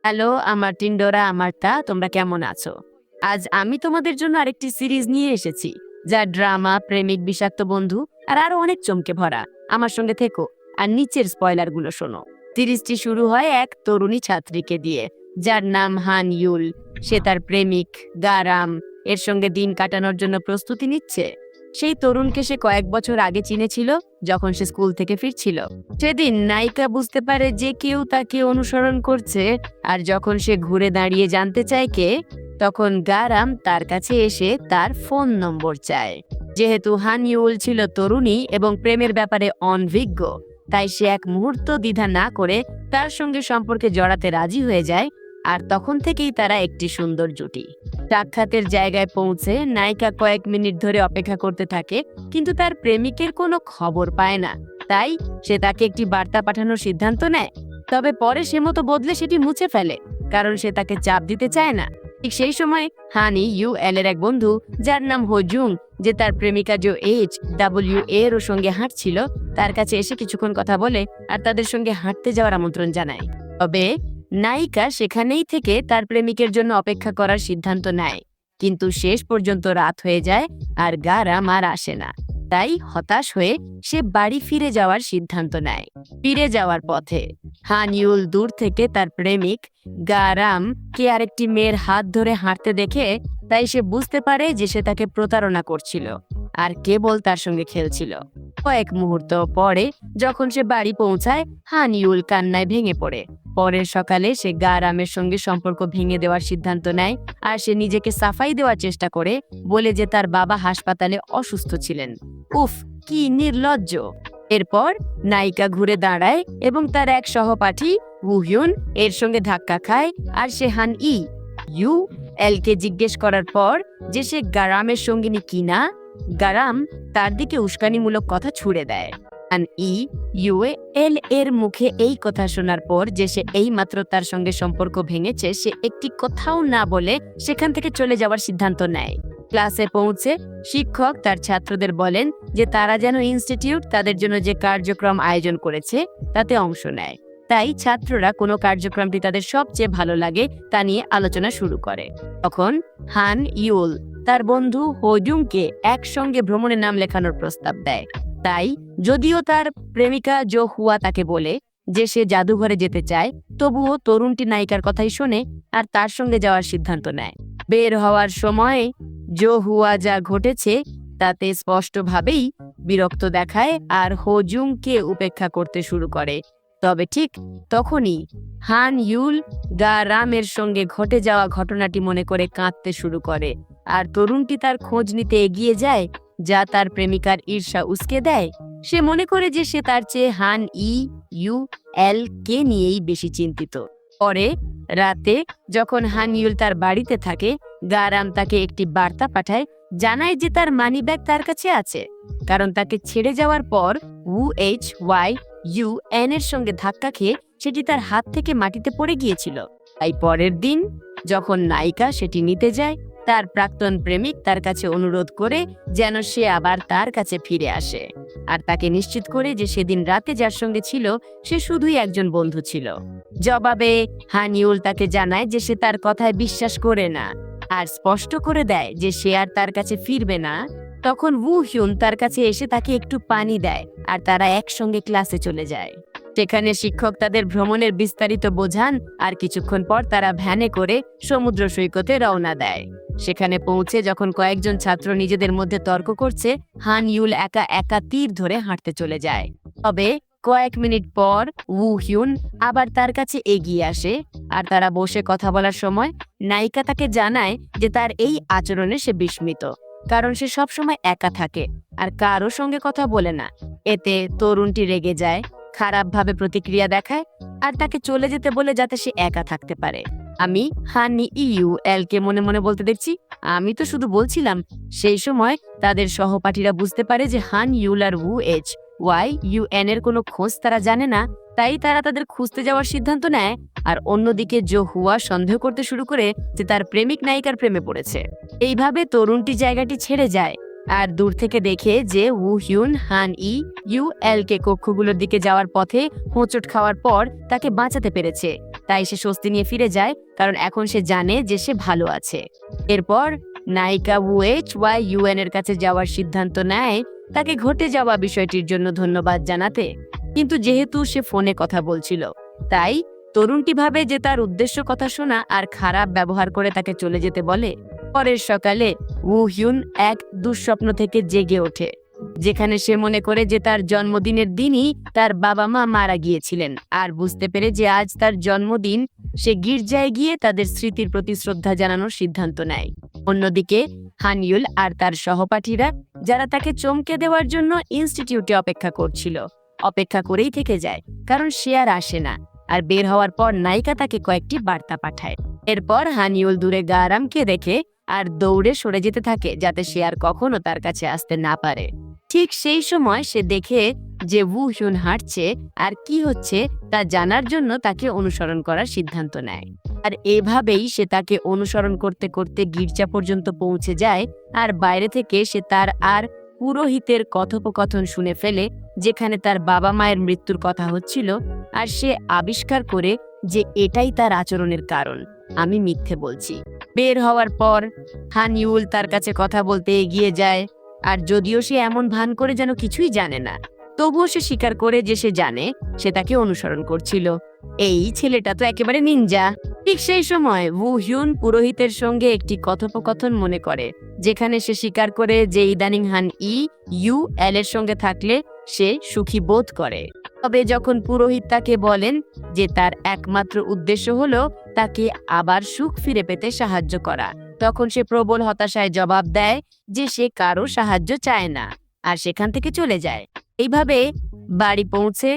Hello, আমার টিন্ডোরা, তোমরা কেমন আছো? আজ আমি তোমাদের জন্য আরেকটি সিরিজ নিয়ে এসেছি, যা ড্রামা, প্রেমিক, বিষাক্ত বন্ধু আর আরো অনেক চমকে ভরা। আমার সঙ্গে থেকো আর নিচের স্পয়লারগুলো শোনো। সিরিজটি শুরু হয় এক তরুণী ছাত্রীকে দিয়ে, যার নাম হান ইউল। সে তার প্রেমিক গারাম এর সঙ্গে দিন কাটানোর জন্য প্রস্তুতি নিচ্ছে। সেই তরুণকে সে কয়েক বছর আগে চিনেছিল, যখন সে স্কুল থেকে ফিরছিল। সেদিন নায়িকা বুঝতে পারে যে কেউ তাকে অনুসরণ করছে, আর যখন সে ঘুরে দাঁড়িয়ে জানতে চায় কে, তখন গারাম তার কাছে এসে তার ফোন নম্বর চায়। যেহেতু হান ইউল ছিল তরুণী এবং প্রেমের ব্যাপারে অনভিজ্ঞ, তাই সে এক মুহূর্ত দ্বিধা না করে তার সঙ্গে সম্পর্কে জড়াতে রাজি হয়ে যায়। আর তখন থেকেই তারা একটি সুন্দর জুটি। সাক্ষাতের জায়গায় পৌঁছে নায়িকা কয়েক মিনিট ধরে অপেক্ষা করতে থাকে, কিন্তু তার প্রেমিকের কোনো খবর পায় না। তাই সে তাকে একটি বার্তা পাঠানোর সিদ্ধান্ত নেয়। তবে পরে সে মতো বদলে সেটি মুছে ফেলে, কারণ সে তাকে চাপ দিতে চায় না। ঠিক সেই সময় হানি ইউ এল এর এক বন্ধু, যার নাম হোজুং, যে তার প্রেমিকা HW এর সঙ্গে হাঁটছিল, তার কাছে এসে কিছুক্ষণ কথা বলে আর তাদের সঙ্গে হাঁটতে যাওয়ার আমন্ত্রণ জানায়। তবে নায়িকা সেখানেই থেকে তার প্রেমিকের জন্য অপেক্ষা করার সিদ্ধান্ত নেয়, কিন্তু শেষ পর্যন্ত রাত হয়ে যায় আর গারাম আর আসে না। তাই হতাশ হয়ে সে বাড়ি ফিরে যাওয়ার সিদ্ধান্ত নেয়। ফিরে যাওয়ার পথে হান ইউল দূর থেকে তার প্রেমিক গারাম কে আরেকটি মেয়ের হাত ধরে হাঁটতে দেখে, তাই সে বুঝতে পারে যে সে তাকে প্রতারণা করছিল আর কেবল তার সঙ্গে খেলছিল। কয়েক মুহূর্ত পরে যখন সে বাড়ি পৌঁছায়, হান ইউল কান্নায় ভেঙে পড়ে। পরের সকালে সে গারামের সঙ্গে সম্পর্ক ভেঙে দেওয়ার সিদ্ধান্ত নেয়, আর সে নিজেকে সাফাই দেওয়ার চেষ্টা করে, বলে যে তার বাবা হাসপাতালে অসুস্থ ছিলেন। উফ, কি নির্লজ্জ! এরপর নায়িকা ঘুরে দাঁড়ায় এবং তার এক সহপাঠী উহিউন এর সঙ্গে ধাক্কা খায়, আর সে হান ইউ এল কে জিজ্ঞেস করার পর যে সে গারামের সঙ্গিনী কিনা, গারাম তার দিকে উস্কানিমূলক কথা ছুড়ে দেয়। হান ইউ এল এর মুখে এই কথা শোনার পর যে সে এইমাত্র তার সঙ্গে সম্পর্ক ভেঙেছে, সে একটি কথাও না বলে সেখান থেকে চলে যাওয়ার সিদ্ধান্ত নেয়। ক্লাসে পৌঁছে শিক্ষক তার ছাত্রদের বলেন যে তারা যেন ইনস্টিটিউট তাদের জন্য যে কার্যক্রম আয়োজন করেছে তাতে অংশ নেয়। তাই ছাত্ররা কোনো কার্যক্রমটি তাদের সবচেয়ে ভালো লাগে তা নিয়ে আলোচনা শুরু করে। তখন হান ইউল তার বন্ধু হোজুংকে একসঙ্গে ভ্রমণের নাম লেখানোর প্রস্তাব দেয়। তাই যদিও তার প্রেমিকা হুয়া তাকে বলে যে সে জাদুঘরে যেতে চায়, তবুও তরুণটি নায়িকার কথাই শোনে আর তার সঙ্গে যাওয়ার সিদ্ধান্ত নেয়। বের হওয়ার সময় হুয়া যা ঘটেছে তাতে স্পষ্টভাবেই বিরক্ত দেখায় আর হোজুংকে উপেক্ষা করতে শুরু করে। তবে ঠিক তখনই হান ইউল গারামের সঙ্গে ঘটে যাওয়া ঘটনাটি মনে করে কাঁদতে শুরু করে, আর তরুণটি তার খোঁজ নিতে এগিয়ে যায়, যা তার প্রেমিকার ঈর্ষা উস্কে দেয়। সে মনে করে যে সে তার চেয়ে হান ইউ এল কে নিয়েই বেশি চিন্তিত। পরে রাতে যখন হান ইউল তার বাড়িতে থাকে, গারাম তাকে একটি বার্তা পাঠায়, জানায় যে তার মানিব্যাগ তার কাছে আছে, কারণ তাকে ছেড়ে যাওয়ার পর HYUN এর সঙ্গে ধাক্কা খেয়ে সেটি তার হাত থেকে মাটিতে পড়ে গিয়েছিল। তাই পরের দিন যখন নায়িকা সেটি নিতে যায়, তার প্রাক্তন প্রেমিক তার কাছে অনুরোধ করে যেন সে আবার তার কাছে ফিরে আসে, আর তাকে নিশ্চিত করে যে সেদিন রাতে যার সঙ্গে ছিল সে শুধুই একজন বন্ধু ছিল। জবাবে হান ইউল তাকে জানায় যে সে তার কথায় বিশ্বাস করে না আর স্পষ্ট করে দেয় যে সে আর তার কাছে ফিরবে না। তখন উহিউন তার কাছে এসে তাকে একটু পানি দেয় আর তারা একসঙ্গে ক্লাসে চলে যায়। সেখানে শিক্ষক তাদের ভ্রমণের বিস্তারিত বোঝান, আর কিছুক্ষণ পর তারা ভ্যানে করে সমুদ্র সৈকতে রওনা দেয়। সেখানে পৌঁছে যখন কয়েকজন ছাত্র নিজেদের মধ্যে তর্ক করছে, হান ইউল একা একা তীর ধরে হাঁটতে চলে যায়। তবে কয়েক মিনিট পর উহিউন আবার তার কাছে এগিয়ে আসে, আর তারা বসে কথা বলার সময় নায়িকা তাকে জানায় যে তার এই আচরণে সে বিস্মিত, কারণ সে সবসময় একা থাকে আর কারো সঙ্গে কথা বলে না। এতে তরুণটি রেগে যায়, খারাপভাবে প্রতিক্রিয়া দেখায় আর তাকে চলে যেতে বলে যাতে সে একা থাকতে পারে। আমি হান ইউ এল কে মনে মনে বলতে দেখছি, আমি তো শুধু বলছিলাম। সেই সময় তাদের সহপাঠীরা বুঝতে পারে যে হান ইউল আর HYUN এর কোনো খোঁজ তারা জানে না, তাই তারা তাদের খুঁজতে যাওয়ার সিদ্ধান্ত নেয়। আর অন্যদিকে হুয়া সন্দেহ করতে শুরু করে যে তার প্রেমিক নায়িকার প্রেমে পড়েছে। এইভাবে তরুণটি জায়গাটি ছেড়ে যায় আর দূর থেকে দেখে যে উহিউন হান ইউ এল কে কক্ষগুলোর দিকে যাওয়ার পথে হোঁচট খাওয়ার পর তাকে বাঁচাতে পেরেছে। তাই সে স্বস্তি নিয়ে ফিরে যায়, কারণ এখন সে জানে যে সে ভালো আছে। এরপর নায়িকা ইউএন এর কাছে যাওয়ার সিদ্ধান্ত নেয় তাকে ঘটে যাওয়া বিষয়টির জন্য ধন্যবাদ জানাতে। কিন্তু যেহেতু সে ফোনে কথা বলছিল, তাই তরুণটি ভাবে যে তার উদ্দেশ্য কথা শোনা আর খারাপ ব্যবহার করে তাকে চলে যেতে বলে। পরের সকালে হিউন এক দুঃস্বপ্ন থেকে জেগে ওঠে, যেখানে সে মনে করে যে তার জন্মদিনের দিনই তার বাবা মা মারা গিয়েছিলেন। আর বুঝতে পেরে যে আজ তার জন্মদিন, সে গির্জায় গিয়ে তাদের স্মৃতির প্রতি শ্রদ্ধা জানানোর সিদ্ধান্ত নেয়। অন্যদিকে হানিউল আর তার সহপাঠীরা, যারা তাকে চমকে দেওয়ার জন্য ইনস্টিটিউটে অপেক্ষা করেই থেকে যায়, কারণ সে আর আসে না। আর বের হওয়ার পর নায়িকা তাকে কয়েকটি বার্তা পাঠায়। এরপর হানিউল দূরে গারামকে দেখে আর দৌড়ে সরে যেতে থাকে, যাতে সে আর কখনো তার কাছে আসতে না পারে। ঠিক সেই সময় সে দেখে যে হিউন হাঁটছে আর কি হচ্ছে তা জানার জন্য তাকে অনুসরণ করার সিদ্ধান্ত নেয়। আর এভাবেই সে তাকে অনুসরণ করতে করতে গির্জা পর্যন্ত পৌঁছে যায়। আর বাইরে থেকে সে তার আর পুরোহিতের কথোপকথন শুনে ফেলে, যেখানে তার বাবা মায়ের মৃত্যুর কথা হচ্ছিল। আর সে আবিষ্কার করে যে এটাই তার আচরণের কারণ, আমি মিথ্যে বলছি। বের হওয়ার পর হানিউল তার কাছে কথা বলতে এগিয়ে যায়। আর যদিও সে এমন ভান করে যেন কিছুই জানে না, তবুও সে স্বীকার করে যে সে জানে সে তাকে অনুসরণ করছিল। এই ছেলেটা তো একেবারে নিনজা। ঠিক সেই সময় হিউন পুরোহিতের সঙ্গে একটি কথোপকথন মনে করে, যেখানে সে স্বীকার করে যে ইদানিং এল এর সঙ্গে থাকলে সে সুখী বোধ করে। তবে যখন পুরোহিত তাকে বলেন যে তার একমাত্র উদ্দেশ্য হলো তাকে আবার সুখ ফিরে পেতে সাহায্য করা, তখন সে প্রবল হতাশায় জবাব দেয় যে সে কারো সাহায্য চায় না, আর সেখান থেকে চলে যায়। এইভাবে বাড়ি পৌঁছে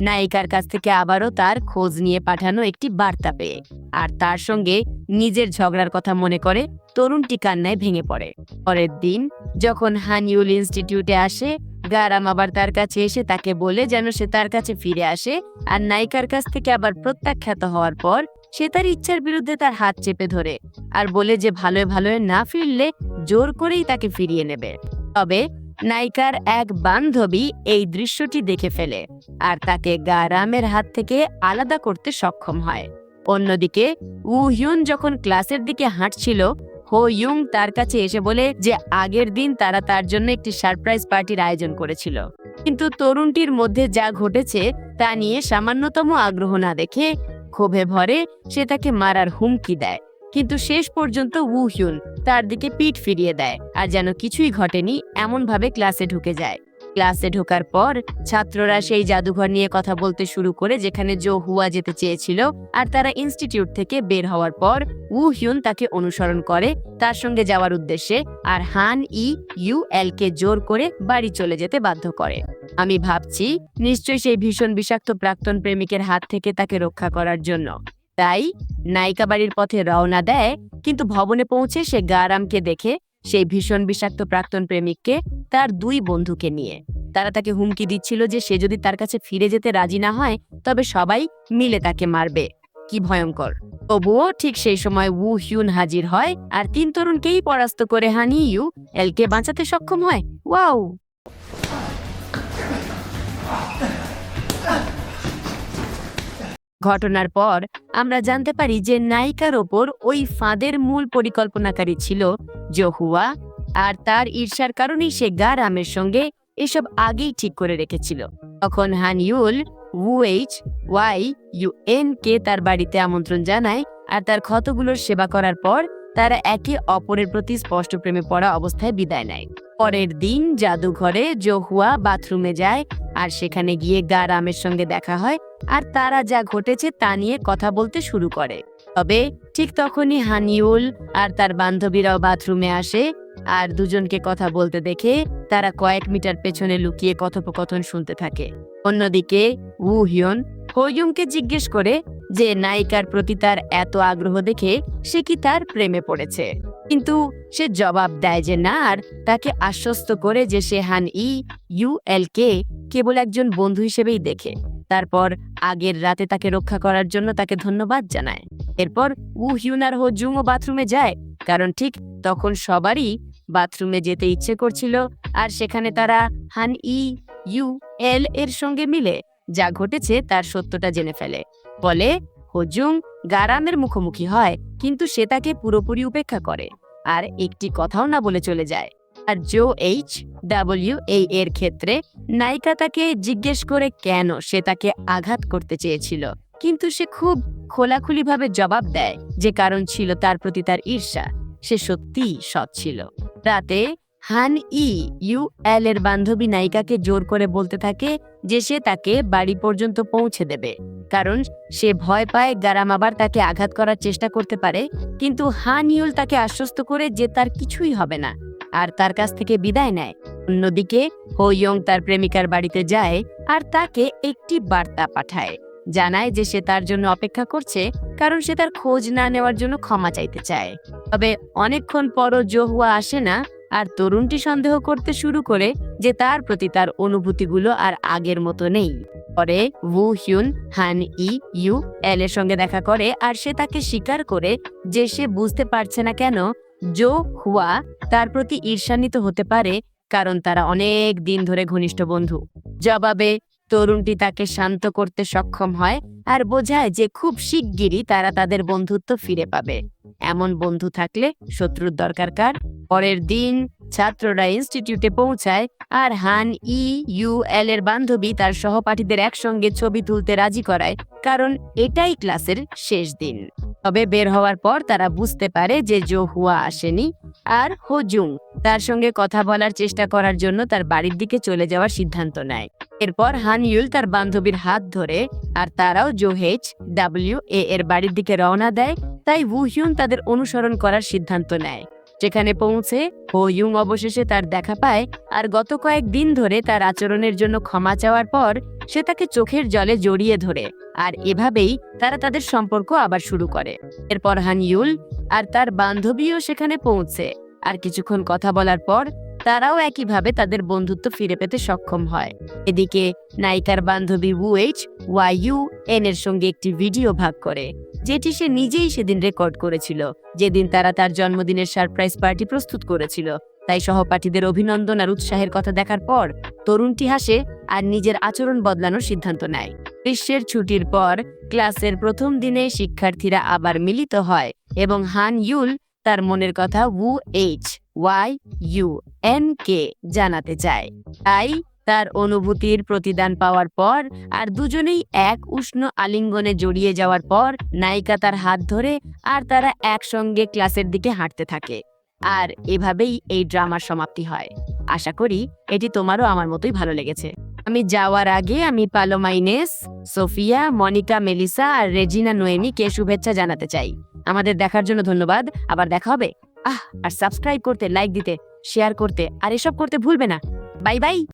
নায়িকার কাছ থেকে আবারও তার খোঁজ নিয়ে পাঠানো একটি বার্তা পেয়ে আর তার সঙ্গে নিজের ঝগড়ার কথা মনে করে তরুণটি কান্নায় ভেঙে পড়ে। পরের দিন যখন হানিউল ইনস্টিটিউটে আসে, গারাম আবার তার কাছে এসে তাকে বলে যেন সে তার কাছে ফিরে আসে। আর নায়িকার কাছ থেকে আবার প্রত্যাখ্যাত হওয়ার পর সে তার ইচ্ছার বিরুদ্ধে তার হাত চেপে ধরে আর বলে যে ভালোয় ভালোয় না ফিরলে জোর করেই তাকে ফিরিয়ে নেবে। তবে নায়িকার এক বান্ধবী এই দৃশ্যটি দেখে ফেলে আর তাকে গারামের হাত থেকে আলাদা করতে সক্ষম হয়। অন্যদিকে হিউন যখন ক্লাসের দিকে হাঁটছিল, ইউং তার কাছে এসে বলে যে আগের দিন তারা তার জন্য একটি সারপ্রাইজ পার্টির আয়োজন করেছিল, কিন্তু তরুণটির মধ্যে যা ঘটেছে তা নিয়ে সামান্যতম আগ্রহ না দেখে ক্ষোভে ভরে সে তাকে মারার হুমকি দেয়। কিন্তু শেষ পর্যন্ত হিউন তার দিকে পিঠ ফিরিয়ে দেয় আর যেন কিছুই ঘটেনি এমন ভাবে ক্লাসে ঢুকে যায়। ক্লাসে ঢোকার পর ছাত্ররা সেই জাদুঘর নিয়ে কথা বলতে শুরু করে, যেখানে হুয়া যেতে চেয়েছিল। আর তারা ইনস্টিটিউট থেকে বের হওয়ার পর হিউন তাকে অনুসরণ করে তার সঙ্গে যাওয়ার উদ্দেশ্যে, আর এল কে জোর করে বাড়ি চলে যেতে বাধ্য করে। আমি ভাবছি নিশ্চয়ই সেই ভীষণ বিষাক্ত প্রাক্তন প্রেমিকের হাত থেকে তাকে রক্ষা করার জন্য। তাই নায়িকা বাড়ির পথে রওনা দেয়, কিন্তু ভবনে পৌঁছে সে গারামকে দেখে সেই ভীষণ বিষাক্ত প্রাক্তন প্রেমিককে তার দুই বন্ধুকে নিয়ে। তারা তাকে হুমকি দিচ্ছিল যে সে যদি তার কাছে ফিরে যেতে রাজি না হয় তবে সবাই মিলে তাকে মারবে। কি ভয়ঙ্কর! তবুও ঠিক সেই সময় হিউন হাজির হয় আর তিন তরুণকেই পরাস্ত করে এলকে বাঁচাতে সক্ষম হয়। ওয়াও! ঘটনার পর আমরা জানতে পারি যে নায়িকার ওপর ওই ফাঁদের মূল পরিকল্পনাকারী ছিল হুয়া, আর তার ঈর্ষার কারণেই সে গারামের সঙ্গে এসব আগেই ঠিক করে রেখেছিল। তখন হানিউল ইউএন কে তার বাড়িতে আমন্ত্রণ জানায় আর তার ক্ষতগুলোর সেবা করার পর তারা একে অপরের প্রতি স্পষ্ট প্রেমে পড়া অবস্থায় বিদায় নেয়। পরের দিন জাদুঘরে হুয়া বাথরুমে যায় আর সেখানে গিয়ে গারামের সঙ্গে দেখা হয় আর তারা যা ঘটেছে তা নিয়ে কথা বলতে শুরু করে। তবে ঠিক তখনই হানিউল আর তার বান্ধবীরাও বাথরুমে আসে আর দুজনকে কথা বলতে দেখে তারা কয়েক মিটার পেছনে লুকিয়ে কথোপকথন শুনতে থাকে। অন্যদিকে হিউনকে জিজ্ঞেস করে যে নায়িকার প্রতি তার এত আগ্রহ দেখে সে কি তার প্রেমে পড়েছে, কিন্তু সে জবাব দেয় যে না, আর তাকে আশ্বস্ত করে যে সে এল কে কেবল একজন বন্ধু হিসেবেই দেখে। তারপর আগের রাতে তাকে রক্ষা করার জন্য তাকে ধন্যবাদ জানায়। এরপর হিউন আর জুংও বাথরুমে যায়, কারণ ঠিক তখন সবারই বাথরুমে যেতে ইচ্ছে করছিল। আর সেখানে তারা এল এর সঙ্গে মিলে যা ঘটেছে তার সত্যটা জেনে ফেলে। ফলে হোজুং গারামের মুখোমুখি হয়, কিন্তু সে তাকে পুরোপুরি উপেক্ষা করে আর একটি কথাও না বলে চলে যায়। আর জো এর ক্ষেত্রে নায়িকা তাকে জিজ্ঞেস করে কেন সে তাকে আঘাত করতে চেয়েছিল, কিন্তু সে খুব খোলাখুলিভাবে জবাব দেয় যে কারণ ছিল তার প্রতি তার ঈর্ষা। সে সত্যিই সৎ ছিল। রাতে হান এর বান্ধবী নায়িকাকে জোর করে বলতে থাকে যে সে তাকে বাড়ি পর্যন্ত পৌঁছে দেবে, কারণ সে ভয় পায় গারাম আবার তাকে আঘাত করার চেষ্টা করতে পারে। কিন্তু হান ইউল তাকে আশ্বস্ত করে যে তার কিছুই হবে না আর তার কাছ থেকে বিদায় নেয়। অন্যদিকে হোয়ং তার প্রেমিকার বাড়িতে যায় আর তাকে একটি বার্তা পাঠায়, জানায় যে সে তার জন্য অপেক্ষা করছে, কারণ সে তার খোঁজ না নেওয়ার জন্য ক্ষমা চাইতে চায়। তবে অনেকক্ষণ পরও জোহুয়া আসে না আর তরুণটি সন্দেহ করতে শুরু করে যে তার প্রতি তার অনুভূতিগুলো আর আগের মতো নেই। পরে ওয়ু হিউন হান এর সঙ্গে দেখা করে আর সে তাকে স্বীকার করে যে সে বুঝতে পারছে না কেন জো হুয়া তার প্রতি ঈর্ষান্বিত হতে পারে, কারণ তারা অনেক দিন ধরে ঘনিষ্ঠ বন্ধু। জবাবে তরুণটি তাকে শান্ত করতে সক্ষম হয় আর বোঝায় যে খুব শিগগিরই তারা তাদের বন্ধুত্ব ফিরে পাবে। এমন বন্ধু থাকলে শত্রুর দরকার কার? পরের দিন ছাত্ররা ইনস্টিটিউটে পৌঁছায় আর হান এর বান্ধবী তার সহপাঠীদের একসঙ্গে ছবি তুলতে রাজি করায়, কারণ এটাই ক্লাসের শেষ দিন। তবে বের হওয়ার পর তারা বুঝতে পারে যে জো হুয়া আসেনি আর হোজুং তার সঙ্গে কথা বলার চেষ্টা করার জন্য তার বাড়ির দিকে চলে যাওয়ার সিদ্ধান্ত নেয়। এরপর হান ইউল তার বান্ধবীর হাত ধরে আর তারাও এর বাড়ির দিকে রওনা দেয়। তাই ওয়ু হিউন তাদের অনুসরণ করার সিদ্ধান্ত নেয়। যেখানে পৌঁছে হোয়ুং অবশেষে তার দেখা পায় আর গত কয়েকদিন ধরে তার আচরণের জন্য ক্ষমা চাওয়ার পর সে তাকে চোখের জলে জড়িয়ে ধরে আর এভাবেই তারা তাদের সম্পর্ক আবার শুরু করে। এরপর হান ইউল আর তার বান্ধবীও সেখানে পৌঁছে আর কিছুক্ষণ কথা বলার পর তারাও একইভাবে তাদের বন্ধুত্ব ফিরে পেতে সক্ষম হয়। এদিকে নায়িকার বান্ধবী ওয়াইউ এর সঙ্গে একটি ভিডিও ভাগ করে, যেটি সে নিজেই সেদিন রেকর্ড করেছিল, যেদিন তারা তার জন্মদিনের সারপ্রাইজ পার্টি প্রস্তুত করেছিল। তাই সহপাঠীদের অভিনন্দন আর উৎসাহের কথা দেখার পর তরুণটি হাসে আর নিজের আচরণ বদলানোর সিদ্ধান্ত নেয়। গ্রীষ্মের ছুটির পর ক্লাসের প্রথম দিনে শিক্ষার্থীরা আবার মিলিত হয় এবং হান ইউল তার মনের কথা ওয়াইউ কে জানাতে চায়। তাই তার অনুভূতির প্রতিদান পাওয়ার পর আর দুজনেই এক উষ্ণ আলিঙ্গনে জড়িয়ে যাওয়ার পর নায়িকা তার হাত ধরে আর তারা একসঙ্গে ক্লাসের দিকে হাঁটতে থাকে। আর এভাবেই এই ড্রামার সমাপ্তি হয়। আশা করি এটি তোমারও আমার মতোই ভালো লেগেছে। আমি যাওয়ার আগে আমি পালোমা ইনেস, সোফিয়া, মনিকা, মেলিসা আর রেজিনা নোয়েমিকে শুভেচ্ছা জানাতে চাই। আমাদের দেখার জন্য ধন্যবাদ। আবার দেখা হবে। আর সাবস্ক্রাইব করতে, লাইক দিতে, শেয়ার করতে আর এসব করতে ভুলবে না। Bye bye.